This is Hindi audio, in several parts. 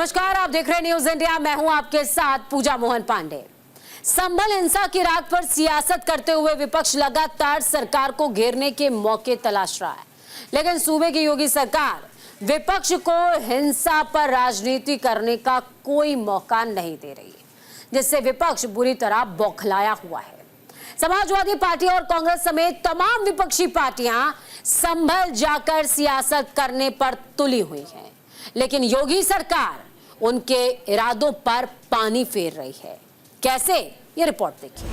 नमस्कार, आप देख रहे हैं न्यूज इंडिया। मैं हूं आपके साथ पूजा मोहन पांडे। संभल हिंसा की राग पर सियासत करते हुए विपक्ष लगातार सरकार को घेरने के मौके तलाश रहा है, लेकिन सूबे की योगी सरकार विपक्ष को हिंसा पर राजनीति करने का कोई मौका नहीं दे रही है, जिससे विपक्ष बुरी तरह बौखलाया हुआ है। समाजवादी पार्टी और कांग्रेस समेत तमाम विपक्षी पार्टियां संभल जाकर सियासत करने पर तुली हुई हैं, लेकिन योगी सरकार उनके इरादों पर पानी फेर रही है। कैसे, ये रिपोर्ट देखिए।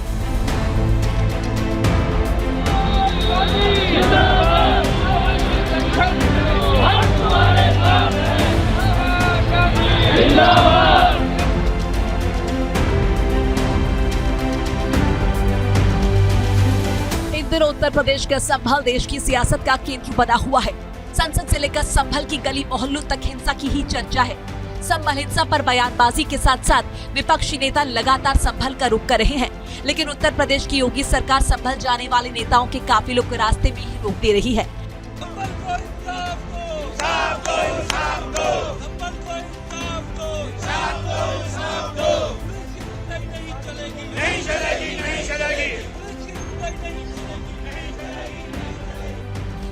इन दिनों उत्तर प्रदेश का संभल देश की सियासत का केंद्र बना हुआ है। संसद से लेकर संभल की गली मोहल्लों तक हिंसा की ही चर्चा है। संभल हिंसा पर बयानबाजी के साथ साथ विपक्षी नेता लगातार संभल का रुख कर रहे हैं, लेकिन उत्तर प्रदेश की योगी सरकार संभल जाने वाले नेताओं के काफिलों को रास्ते में ही रोक दे रही है।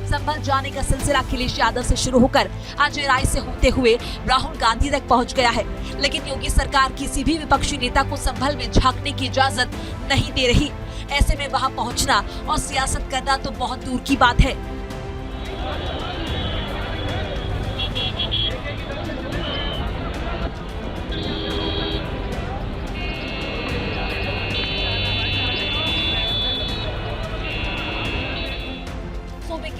संभल जाने का सिलसिला अखिलेश यादव से शुरू होकर अजय राय से होते हुए राहुल गांधी तक पहुंच गया है, लेकिन योगी सरकार किसी भी विपक्षी नेता को संभल में झांकने की इजाजत नहीं दे रही। ऐसे में वहां पहुंचना और सियासत करना तो बहुत दूर की बात है।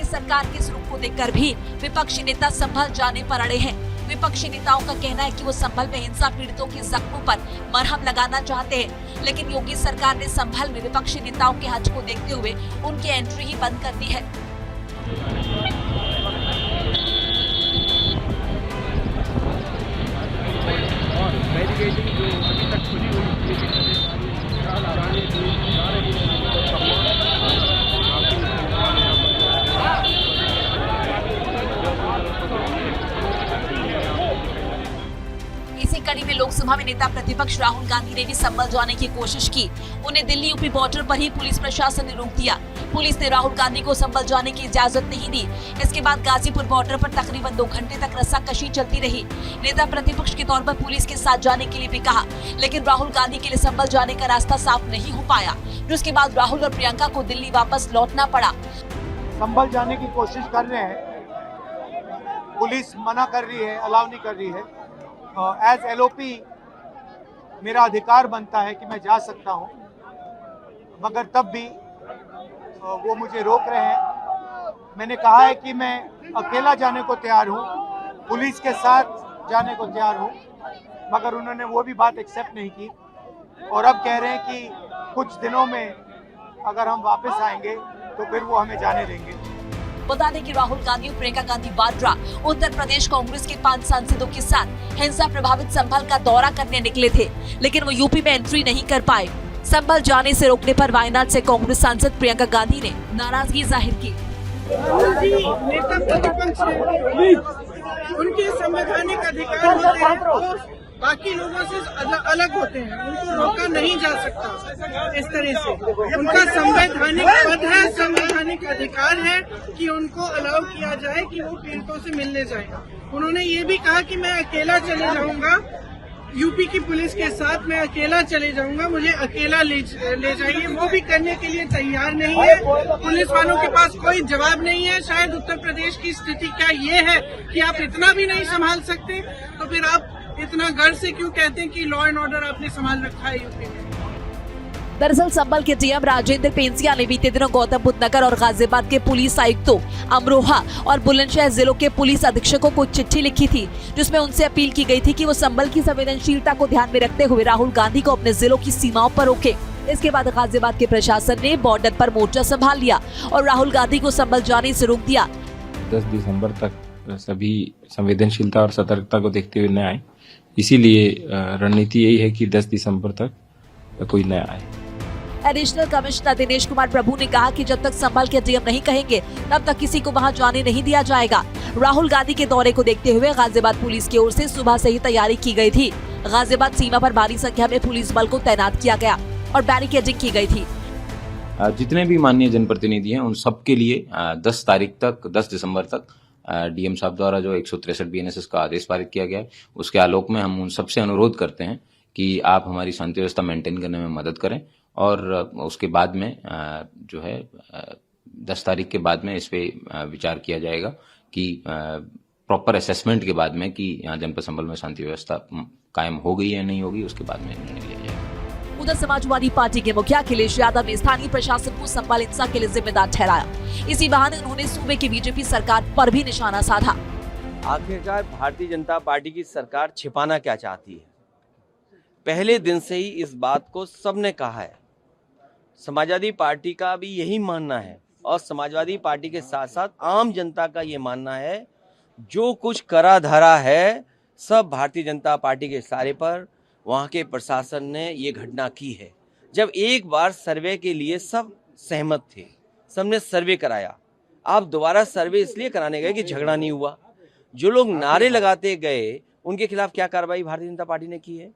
सरकार के इस रुख को देखकर भी विपक्षी नेता संभल जाने पर अड़े हैं। विपक्षी नेताओं का कहना है कि वो संभल में हिंसा पीड़ितों के जख्मों पर मरहम लगाना चाहते हैं, लेकिन योगी सरकार ने संभल में विपक्षी नेताओं के हज को देखते हुए उनकी एंट्री ही बंद कर दी है। कड़ी में लोकसभा में नेता प्रतिपक्ष राहुल गांधी ने भी संभल जाने की कोशिश की। उन्हें दिल्ली यूपी बॉर्डर पर ही पुलिस प्रशासन ने रोक दिया। पुलिस ने राहुल गांधी को संभल जाने की इजाजत नहीं दी। इसके बाद गाजीपुर बॉर्डर पर तकरीबन 2 घंटे तक रस्साकशी चलती रही। नेता प्रतिपक्ष के तौर पर पुलिस के साथ जाने के लिए भी कहा, लेकिन राहुल गांधी के लिए संभल जाने का रास्ता साफ नहीं हो पाया, जिसके बाद राहुल और प्रियंका को दिल्ली वापस लौटना पड़ा। संभल जाने की कोशिश कर रहे हैं, पुलिस मना कर रही है, अलाउ नहीं कर रही है। एज एलओपी मेरा अधिकार बनता है कि मैं जा सकता हूं, मगर तब भी वो मुझे रोक रहे हैं। मैंने कहा है कि मैं अकेला जाने को तैयार हूं, पुलिस के साथ जाने को तैयार हूं, मगर उन्होंने वो भी बात एक्सेप्ट नहीं की और अब कह रहे हैं कि कुछ दिनों में अगर हम वापस आएंगे तो फिर वो हमें जाने देंगे। बता दें कि राहुल गांधी और प्रियंका गांधी वाड्रा उत्तर प्रदेश कांग्रेस के 5 सांसदों के साथ हिंसा प्रभावित संभल का दौरा करने निकले थे, लेकिन वो यूपी में एंट्री नहीं कर पाए। संभल जाने से रोकने पर वायनाड से कांग्रेस सांसद प्रियंका गांधी ने नाराजगी जाहिर की। नेता प्रतिपक्ष उनके संवैधानिक अधिकार होते हैं, वो बाकी लोगों से अलग होते हैं, उनको रोका नहीं जा सकता। इस तरह से उनका संवैधानिक पद है, संवैधानिक अधिकार है कि उनको अलाउ किया जाए कि वो पीड़ितों से मिलने जाए। उन्होंने ये भी कहा कि मैं अकेला चले जाऊंगा, यूपी की पुलिस के साथ मैं अकेला चले जाऊंगा, मुझे अकेला ले जाइए। वो भी करने के लिए तैयार नहीं है। पुलिस वालों के पास कोई जवाब नहीं है। शायद उत्तर प्रदेश की स्थिति क्या ये है कि आप इतना भी नहीं संभाल सकते, तो फिर आप इतना गर्व से क्यों कहते हैं कि लॉ एंड ऑर्डर आपने संभाल रखा है यूपी में। दरअसल संभल के डीएम राजेंद्र पेंसिया ने बीते दिनों गौतम बुद्ध नगर और गाजियाबाद के पुलिस आयुक्तों, अमरोहा और बुलंदशहर जिलों के पुलिस अधीक्षकों को चिट्ठी लिखी थी, जिसमें उनसे अपील की गई थी कि वो संभल की संवेदनशीलता को ध्यान में रखते हुए राहुल गांधी को अपने जिलों की सीमाओं पर रोके। इसके बाद गाजियाबाद के प्रशासन ने बॉर्डर पर मोर्चा संभाल लिया और राहुल गांधी को संभल जाने से रोक दिया। 10 दिसंबर तक सभी संवेदनशीलता और सतर्कता को देखते हुए न आए, इसीलिए रणनीति यही है कि 10 दिसंबर तक कोई न आए। एडिशनल कमिश्नर दिनेश कुमार प्रभु ने कहा कि जब तक संभल के डीएम नहीं कहेंगे तब तक किसी को वहां जाने नहीं दिया जाएगा। राहुल गांधी के दौरे को देखते हुए गाजियाबाद पुलिस की ओर से सुबह से ही तैयारी की गई थी। गाजियाबाद सीमा पर भारी संख्या में पुलिस बल को तैनात किया गया और बैरिकेडिंग की गई थी। जितने भी माननीय जनप्रतिनिधि हैं उन सबके लिए 10 दिसंबर तक डीएम साहब द्वारा जो 163 बीएनएसएस का आदेश पारित किया गया है, उसके आलोक में हम उन सबसे अनुरोध करते हैं कि आप हमारी शांति व्यवस्था मेंटेन करने में मदद करें और उसके बाद में जो है 10 तारीख के बाद में इस पे विचार किया जाएगा कि प्रॉपर असेसमेंट के बाद में कि यहाँ जनपद संभल में शांति व्यवस्था कायम हो गई या नहीं होगी, उसके बाद में निर्णय लिया जाएगा। उधर समाजवादी पार्टी के मुखिया अखिलेश यादव ने स्थानीय प्रशासन को संभल हिंसा के लिए जिम्मेदार ठहराया। इसी बहाने उन्होंने सूबे की बीजेपी सरकार पर भी निशाना साधा। आखिरकार भारतीय जनता पार्टी की सरकार छिपाना क्या चाहती है? पहले दिन से ही इस बात को सबने कहा है। समाजवादी पार्टी का भी यही मानना है और समाजवादी पार्टी के साथ साथ आम जनता का ये मानना है, जो कुछ करा धरा है सब भारतीय जनता पार्टी के इशारे पर वहाँ के प्रशासन ने ये घटना की है। जब एक बार सर्वे के लिए सब सहमत थे, सबने सर्वे कराया, आप दोबारा सर्वे इसलिए कराने गए कि झगड़ा नहीं हुआ। जो लोग नारे लगाते गए उनके खिलाफ क्या कार्रवाई भारतीय जनता पार्टी ने की है?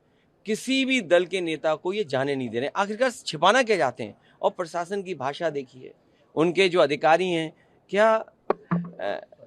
किसी भी दल के नेता को ये जाने नहीं दे रहे। आखिरकार छिपाना क्या चाहते हैं? और प्रशासन की भाषा देखिए, उनके जो अधिकारी हैं, क्या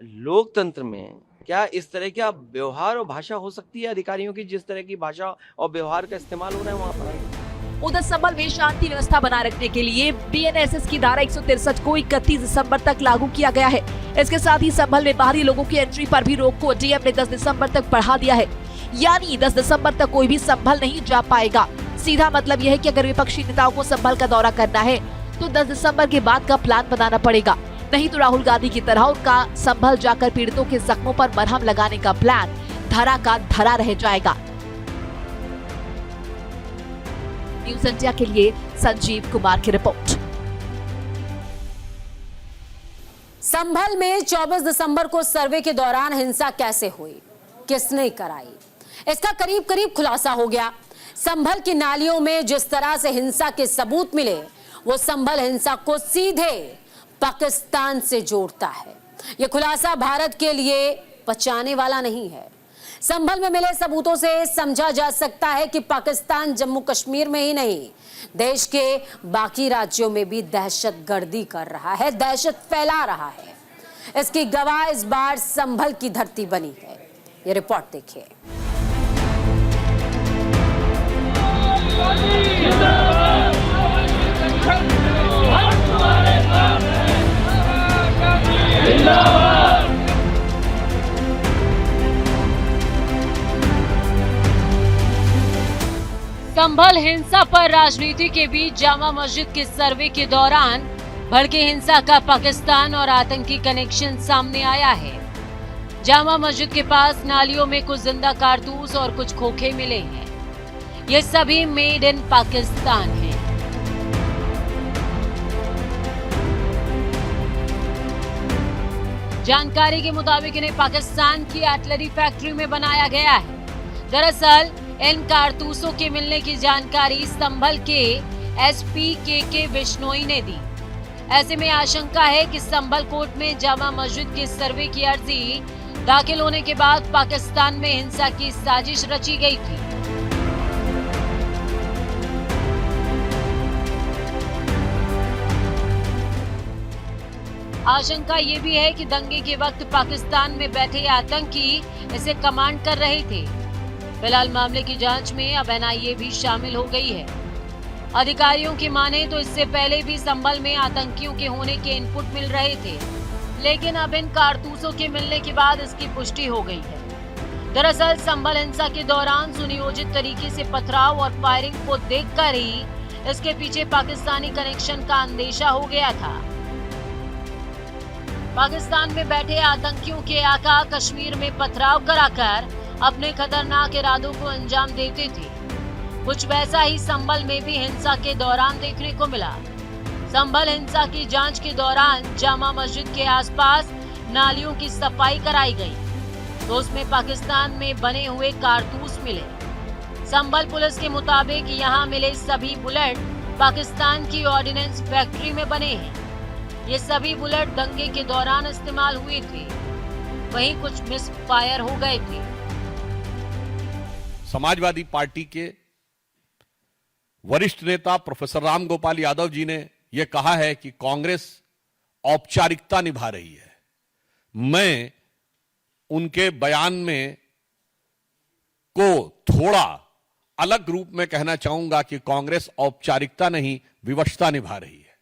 लोकतंत्र में क्या इस तरह का व्यवहार और भाषा हो सकती है अधिकारियों की, जिस तरह की भाषा और व्यवहार का इस्तेमाल हो रहा है वहाँ पर? उधर संभल में शांति व्यवस्था बनाए रखने के लिए बीएनएसएस की धारा 163 को 31 दिसंबर तक लागू किया गया है। इसके साथ ही संभल में बाहरी लोगों की एंट्री पर भी रोक को डीएम ने 10 दिसंबर तक बढ़ा दिया है। यानी 10 दिसंबर तक कोई भी संभल नहीं जा पाएगा। सीधा मतलब यह है कि अगर विपक्षी नेताओं को संभल का दौरा करना है तो 10 दिसंबर के बाद का प्लान बनाना पड़ेगा, नहीं तो राहुल गांधी की तरह उनका संभल जाकर पीड़ितों के जख्मों पर मरहम लगाने का प्लान धरा का धरा रह जाएगा। न्यूज़ इंडिया के लिए संजीव कुमार की रिपोर्ट। संभल में 24 दिसंबर को सर्वे के दौरान हिंसा कैसे हुई, किसने कराई, इसका करीब करीब खुलासा हो गया। संभल की नालियों में जिस तरह से हिंसा के सबूत मिले, वो संभल हिंसा को सीधे पाकिस्तान से जोड़ता है। यह खुलासा भारत के लिए बचाने वाला नहीं है। संभल में मिले सबूतों से समझा जा सकता है कि पाकिस्तान जम्मू कश्मीर में ही नहीं, देश के बाकी राज्यों में भी दहशतगर्दी कर रहा है, दहशत फैला रहा है। इसकी गवाह इस बार संभल की धरती बनी है। ये रिपोर्ट देखिए। संभल हिंसा पर राजनीति के बीच जामा मस्जिद के सर्वे के दौरान भड़के हिंसा का पाकिस्तान और आतंकी कनेक्शन सामने आया है। जामा मस्जिद के पास नालियों में कुछ जिंदा कारतूस और कुछ खोखे मिले हैं। ये सभी मेड इन पाकिस्तान हैं। जानकारी के मुताबिक इन्हें पाकिस्तान की आर्टिलरी फैक्ट्री में बनाया गया है। दरअसल इन कारतूसों के मिलने की जानकारी संभल के एसपी के बिश्नोई ने दी। ऐसे में आशंका है कि संभल कोर्ट में जामा मस्जिद के सर्वे की अर्जी दाखिल होने के बाद पाकिस्तान में हिंसा की साजिश रची गई थी। आशंका ये भी है कि दंगे के वक्त पाकिस्तान में बैठे आतंकी इसे कमांड कर रहे थे। फिलहाल मामले की जांच में अब एनआईए भी शामिल हो गई है। अधिकारियों की माने तो इससे पहले भी संभल में आतंकियों के होने के इनपुट मिल रहे थे, लेकिन अब इन कारतूसों के मिलने के बाद इसकी पुष्टि हो गई है। दरअसल संभल हिंसा के दौरान सुनियोजित तरीके से पथराव और फायरिंग को देखकर ही इसके पीछे पाकिस्तानी कनेक्शन का अंदेशा हो गया था। पाकिस्तान में बैठे आतंकियों के आका कश्मीर में पथराव कराकर अपने खतरनाक इरादों को अंजाम देते थे। कुछ वैसा ही संभल में भी हिंसा के दौरान देखने को मिला। संभल हिंसा की जांच के दौरान जामा मस्जिद के आसपास नालियों की सफाई कराई गई तो उसमें पाकिस्तान में बने हुए कारतूस मिले। संभल पुलिस के मुताबिक यहाँ मिले सभी बुलेट पाकिस्तान की ऑर्डिनेंस फैक्ट्री में बने हैं। ये सभी बुलेट दंगे के दौरान इस्तेमाल हुए थे, वहीं कुछ मिस फायर हो गए थे। समाजवादी पार्टी के वरिष्ठ नेता प्रोफेसर राम गोपाल यादव जी ने यह कहा है कि कांग्रेस औपचारिकता निभा रही है। मैं उनके बयान में को थोड़ा अलग रूप में कहना चाहूंगा कि कांग्रेस औपचारिकता नहीं, विवशता निभा रही है।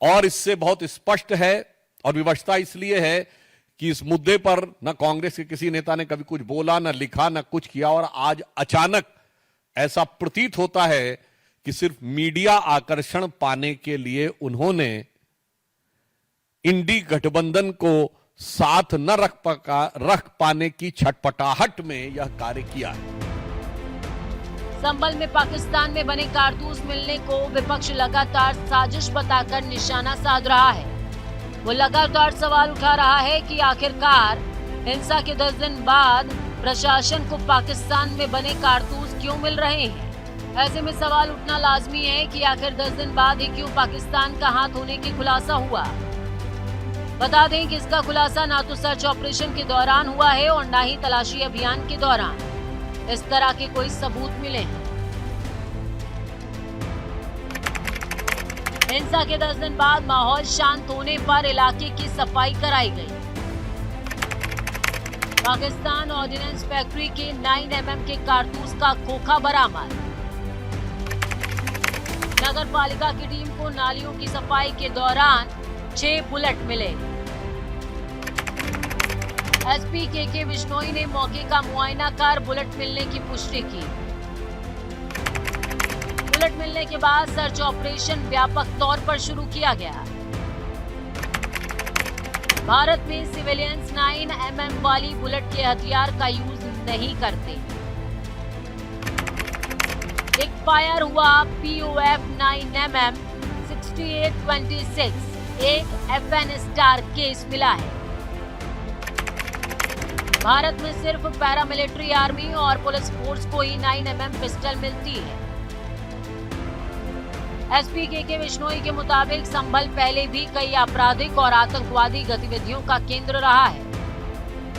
और इससे बहुत स्पष्ट है, और विवशता इसलिए है कि इस मुद्दे पर न कांग्रेस के किसी नेता ने कभी कुछ बोला, न लिखा, न कुछ किया, और आज अचानक ऐसा प्रतीत होता है कि सिर्फ मीडिया आकर्षण पाने के लिए उन्होंने इंडी गठबंधन को साथ न रख पाने की छटपटाहट में यह कार्य किया है। संभल में पाकिस्तान में बने कारतूस मिलने को विपक्ष लगातार साजिश बताकर निशाना साध रहा है। वो लगातार सवाल उठा रहा है कि आखिरकार हिंसा के 10 दिन बाद प्रशासन को पाकिस्तान में बने कारतूस क्यों मिल रहे हैं। ऐसे में सवाल उठना लाजमी है कि आखिर 10 दिन बाद ही क्यों पाकिस्तान का हाथ होने की खुलासा हुआ। बता दें कि इसका खुलासा ना तो सर्च ऑपरेशन के दौरान हुआ है और ना ही तलाशी अभियान के दौरान इस तरह के कोई सबूत मिले हैं। हिंसा के 10 दिन बाद माहौल शांत होने पर इलाके की सफाई कराई गई। पाकिस्तान ऑर्डिनेंस फैक्ट्री के 9 mm के कारतूस का खोखा बरामद। नगर पालिका की टीम को नालियों की सफाई के दौरान 6 बुलेट मिले। एसपी के बिश्नोई ने मौके का मुआयना कर बुलेट मिलने की पुष्टि की। बुलेट मिलने के बाद सर्च ऑपरेशन व्यापक तौर पर शुरू किया गया। भारत में सिविलियंस 9 mm वाली बुलेट के हथियार का यूज नहीं करते। एक फायर हुआ POF 9 mm 6826, एक FN स्टार केस मिला है। भारत में सिर्फ पैरामिलिट्री आर्मी और पुलिस फोर्स को ही 9 mm पिस्टल मिलती है। एसपी के बिश्नोई के मुताबिक संभल पहले भी कई आपराधिक और आतंकवादी गतिविधियों का केंद्र रहा है।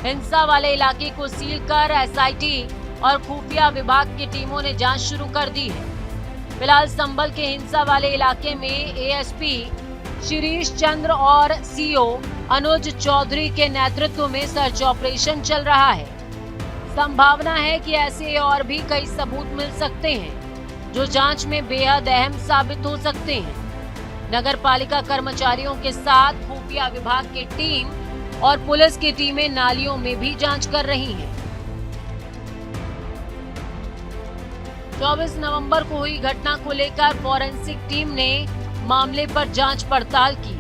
हिंसा वाले इलाके को सील कर SIT और खुफिया विभाग की टीमों ने जांच शुरू कर दी है। फिलहाल संभल के हिंसा वाले इलाके में ASP शिरीष चंद्र और CO अनुज चौधरी के नेतृत्व में सर्च ऑपरेशन चल रहा है। संभावना है कि ऐसे और भी कई सबूत मिल सकते हैं जो जांच में बेहद अहम साबित हो सकते हैं। नगर पालिका कर्मचारियों के साथ खुफिया विभाग की टीम और पुलिस की टीमें नालियों में भी जांच कर रही हैं। 24 नवंबर को हुई घटना को लेकर फॉरेंसिक टीम ने मामले पर जांच पड़ताल की।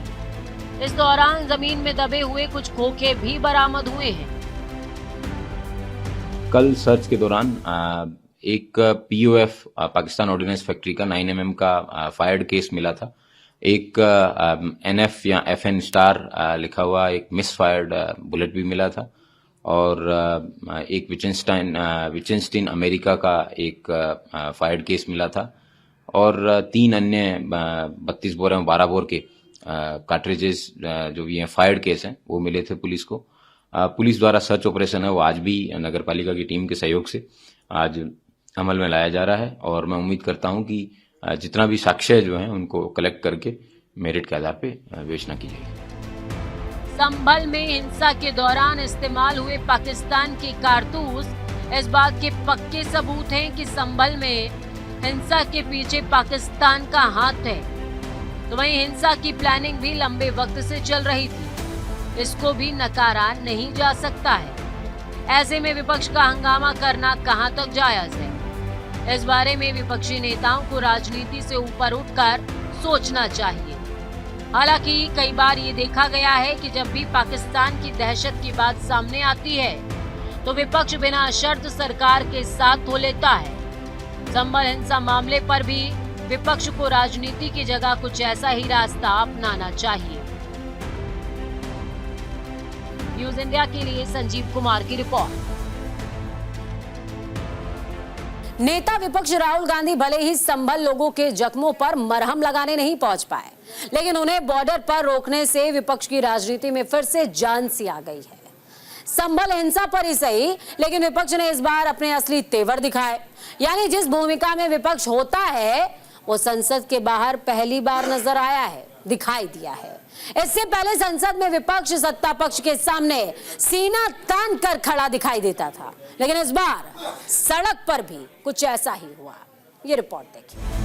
इस दौरान जमीन में दबे हुए कुछ खोखे भी बरामद हुए हैं। कल सर्च के दौरान एक POF पाकिस्तान ऑर्डिनेंस फैक्ट्री का 9 mm का फायर्ड केस मिला था। एक NF या FN स्टार लिखा हुआ एक मिस फायर्ड बुलेट भी मिला था, और एक विचेंस्टीन अमेरिका का एक फायर्ड केस मिला था, और 3 अन्य 32 बोर एवं 12 बोर के कार्ट्रिजेस जो भी हैं फायर्ड केस हैं वो मिले थे पुलिस को। पुलिस द्वारा सर्च ऑपरेशन है वो आज भी नगर पालिका की टीम के सहयोग से आज अमल में लाया जा रहा है, और मैं उम्मीद करता हूं कि जितना भी साक्ष्य जो हैं उनको कलेक्ट करके मेरिट के आधार पे विवेचना की जाएगी। संभल में हिंसा के दौरान इस्तेमाल हुए पाकिस्तान के कारतूस इस बात के पक्के सबूत हैं कि संभल में हिंसा के पीछे पाकिस्तान का हाथ है। तो वहीं हिंसा की प्लानिंग भी लंबे वक्त से चल रही थी, इसको भी नकारा नहीं जा सकता है। ऐसे में विपक्ष का हंगामा करना कहां तक जायज है? इस बारे में विपक्षी नेताओं को राजनीति से ऊपर उठकर सोचना चाहिए। हालांकि कई बार ये देखा गया है कि जब भी पाकिस्तान की दहशत की बात सामने आती है तो विपक्ष बिना शर्त सरकार के साथ हो लेता है। संभल हिंसा मामले पर भी विपक्ष को राजनीति की जगह कुछ ऐसा ही रास्ता अपनाना चाहिए। न्यूज इंडिया के लिए संजीव कुमार की रिपोर्ट। नेता विपक्ष राहुल गांधी भले ही संभल लोगों के जख्मों पर मरहम लगाने नहीं पहुंच पाए, लेकिन उन्हें बॉर्डर पर रोकने से विपक्ष की राजनीति में फिर से जान सी आ गई है। संभल हिंसा पर ही सही, लेकिन विपक्ष ने इस बार अपने असली तेवर दिखाए। यानी जिस भूमिका में विपक्ष होता है वो संसद के बाहर पहली बार नजर आया है, दिखाई दिया है। इससे पहले संसद में विपक्ष सत्ता पक्ष के सामने सीना तान कर खड़ा दिखाई देता था, लेकिन इस बार सड़क पर भी कुछ ऐसा ही हुआ। ये रिपोर्ट देखिए।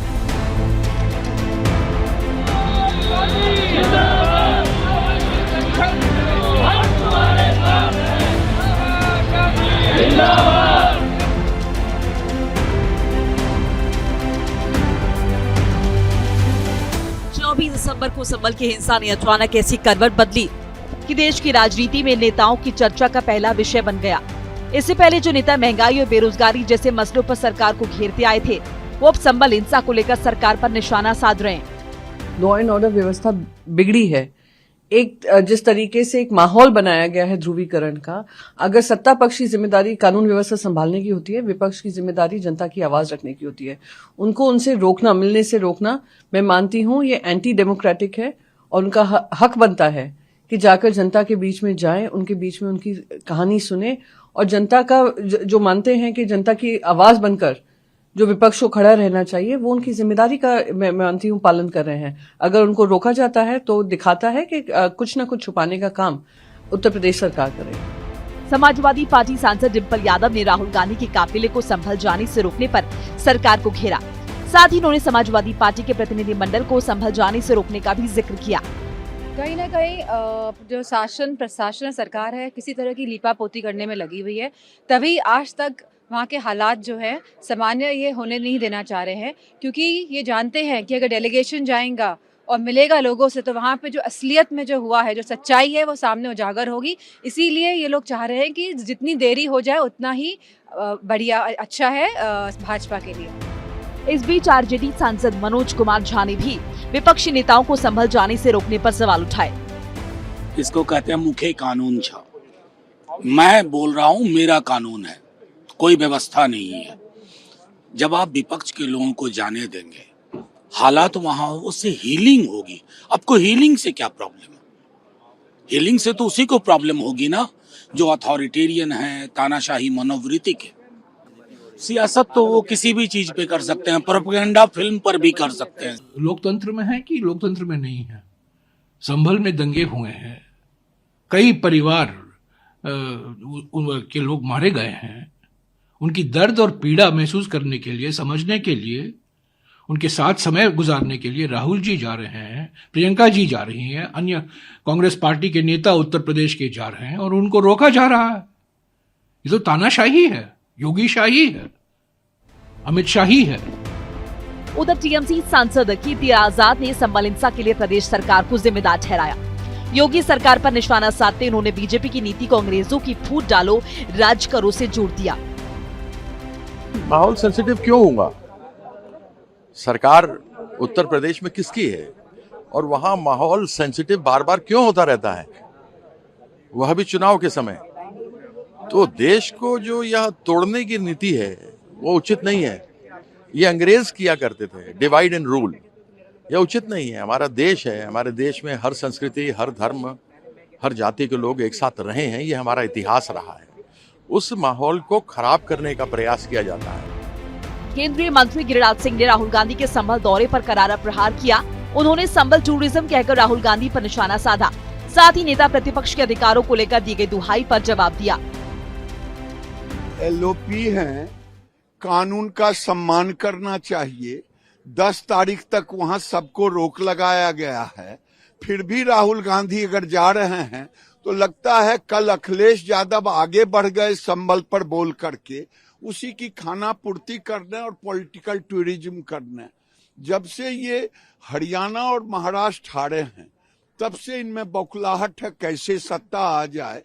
दिसंबर को संभल की हिंसा ने अचानक ऐसी करवट बदली कि देश की राजनीति में नेताओं की चर्चा का पहला विषय बन गया। इससे पहले जो नेता महंगाई और बेरोजगारी जैसे मसलों पर सरकार को घेरते आए थे, वो अब संभल हिंसा को लेकर सरकार पर निशाना साध रहे हैं। लॉ एंड ऑर्डर व्यवस्था बिगड़ी है। एक जिस तरीके से एक माहौल बनाया गया है ध्रुवीकरण का, अगर सत्ता पक्ष की जिम्मेदारी कानून व्यवस्था संभालने की होती है, विपक्ष की जिम्मेदारी जनता की आवाज रखने की होती है। उनको उनसे रोकना, मिलने से रोकना, मैं मानती हूं ये एंटी डेमोक्रेटिक है और उनका हक बनता है कि जाकर जनता के बीच में जाएं, उनके बीच में उनकी कहानी सुने और जनता का जो मानते हैं कि जनता की आवाज बनकर जो विपक्ष को खड़ा रहना चाहिए, वो उनकी जिम्मेदारी का मैं मानती हूँ पालन कर रहे हैं। अगर उनको रोका जाता है तो दिखाता है कि कुछ न कुछ छुपाने का काम उत्तर प्रदेश सरकार करे। समाजवादी पार्टी सांसद डिम्पल यादव ने राहुल गांधी के काफिले को संभल जाने से रोकने पर सरकार को घेरा। साथ ही उन्होंने समाजवादी पार्टी के प्रतिनिधि मंडल को संभल जाने से रोकने का भी जिक्र किया। कहीं ना कहीं जो शासन प्रशासन सरकार है किसी तरह की लीपापोती करने में लगी हुई है, तभी आज तक वहाँ के हालात जो है सामान्य ये होने नहीं देना चाह रहे हैं, क्योंकि ये जानते हैं कि अगर डेलीगेशन जाएगा और मिलेगा लोगों से तो वहाँ पे जो असलियत में जो हुआ है, जो सच्चाई है, वो सामने उजागर होगी। इसीलिए ये लोग चाह रहे हैं कि जितनी देरी हो जाए उतना ही बढ़िया, अच्छा है भाजपा के लिए। इस बीच आरजेडी सांसद मनोज कुमार झा ने भी विपक्षी नेताओं को संभल जाने से रोकने पर सवाल उठाए। इसको कहते हैं मुखे कानून छा। मैं बोल रहा हूँ मेरा कानून है, कोई व्यवस्था नहीं है। जब आप विपक्ष के लोगों को जाने देंगे, हालात वहां उससे हीलिंग होगी। आपको हीलिंग से क्या प्रॉब्लम है? हीलिंग से तो उसी को प्रॉब्लम होगी ना जो अथॉरिटेरियन है, तानाशाही मनोवृत्ति के। सियासत तो वो किसी भी चीज पे कर सकते हैं, प्रोपेगेंडा फिल्म पर भी कर सकते हैं। लोकतंत्र में है कि लोकतंत्र में नहीं है। संभल में दंगे हुए हैं, कई परिवार के लोग मारे गए हैं। उनकी दर्द और पीड़ा महसूस करने के लिए, समझने के लिए, उनके साथ समय गुजारने के लिए राहुल जी जा रहे हैं, प्रियंका जी जा रही हैं, अन्य कांग्रेस पार्टी के नेता उत्तर प्रदेश के जा रहे हैं और उनको रोका जा रहा है। ये तो तानाशाही है, योगी शाही है, अमित शाही है। उधर टीएमसी सांसद कीर्ति आजाद ने संभल हिंसा के लिए प्रदेश सरकार को जिम्मेदार ठहराया। योगी सरकार पर निशाना साधते उन्होंने बीजेपी की नीति को अंग्रेजों की फूट डालो, राज करो से जोड़ दिया। माहौल सेंसिटिव क्यों होगा? सरकार उत्तर प्रदेश में किसकी है और वहां माहौल सेंसिटिव बार बार क्यों होता रहता है, वह भी चुनाव के समय? तो देश को जो यह तोड़ने की नीति है वो उचित नहीं है। ये अंग्रेज किया करते थे, डिवाइड एंड रूल। यह उचित नहीं है। हमारा देश है, हमारे देश में हर संस्कृति, हर धर्म, हर जाति के लोग एक साथ रहे हैं, ये हमारा इतिहास रहा है। उस माहौल को खराब करने का प्रयास किया जाता है। केंद्रीय मंत्री गिरिराज सिंह ने राहुल गांधी के संभल दौरे पर करारा प्रहार किया। उन्होंने संभल टूरिज्म कहकर राहुल गांधी पर निशाना साधा। साथ ही नेता प्रतिपक्ष के अधिकारों को लेकर दी गई दुहाई पर जवाब दिया। एलओपी है, कानून का सम्मान करना चाहिए। 10 तारीख तक वहां सबको रोक लगाया गया है, फिर भी राहुल गांधी अगर जा रहे हैं तो लगता है कल अखिलेश यादव आगे बढ़ गए संभल पर बोल करके, उसी की खाना पूर्ति करने और पॉलिटिकल टूरिज्म करने। जब से ये हरियाणा और महाराष्ट्र हारे हैं तब से इनमें बौखलाहट है कैसे सत्ता आ जाए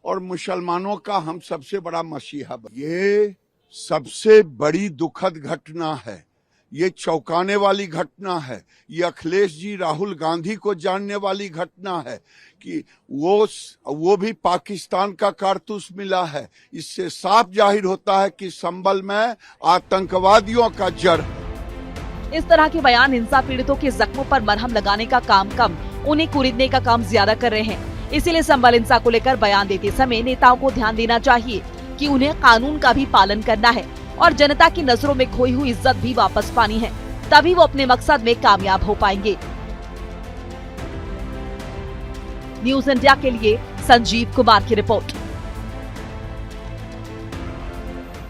और मुसलमानों का हम सबसे बड़ा मसीहा बने। ये सबसे बड़ी दुखद घटना है ये चौंकाने वाली घटना है। ये अखिलेश जी राहुल गांधी को जानने वाली घटना है कि वो भी पाकिस्तान का कारतूस मिला है। इससे साफ जाहिर होता है कि संभल में आतंकवादियों का जड़ है। इस तरह के बयान हिंसा पीड़ितों के जख्मों पर मरहम लगाने का काम कम, उन्हें कुरीदने का काम ज्यादा कर रहे हैं। इसीलिए संभल हिंसा को लेकर बयान देते समय नेताओं को ध्यान देना चाहिए कि उन्हें कानून का भी पालन करना है और जनता की नजरों में खोई हुई इज्जत भी वापस पानी है, तभी वो अपने मकसद में कामयाब हो पाएंगे। न्यूज इंडिया के लिए संजीव कुमार की रिपोर्ट।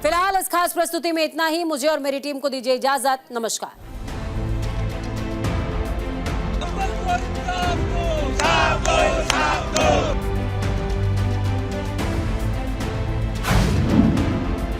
फिलहाल इस खास प्रस्तुति में इतना ही। मुझे और मेरी टीम को दीजिए इजाजत। नमस्कार।